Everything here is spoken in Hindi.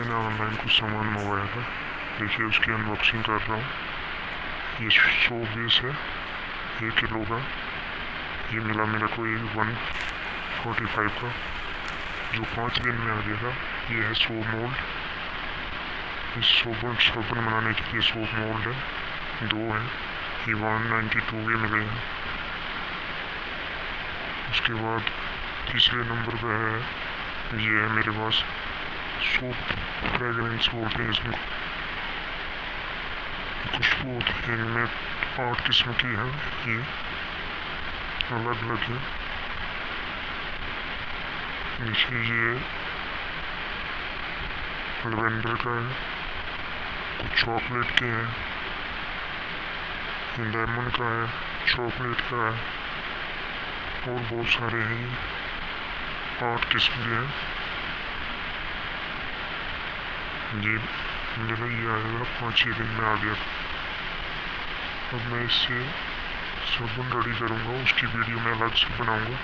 मैंने ऑनलाइन कुछ सामान मंगवाया था, देखिए उसकी अनबॉक्सिंग कर रहा हूँ। ये शो बेस है 1 किलो का, ये मिला मेरे को 145 का, जो 5 दिन में आ गया था। ये है सोप मोल्ड, इस साबुन बनाने के लिए सोप मोल्ड है, 2 हैं, ये 192 के मिले हैं। उसके बाद तीसरे नंबर पे है, ये है मेरे पास सोप फ्रेगरेंस बोलते हैं इसमें, खुशबू होती है इनमें 8 किस्म की है, ये अलग अलग है। नीचे ये लेवेंडर का है, कुछ चॉकलेट के हैं, लेमन का है, चॉकलेट का है, और बहुत सारे हैं। ये 8 किस्म के हैं। ये मेरा ये आएगा 5-6 दिन में आ गया। अब मैं इससे साबुन रेडी करूँगा, उसकी वीडियो मैं अलग से बनाऊँगा।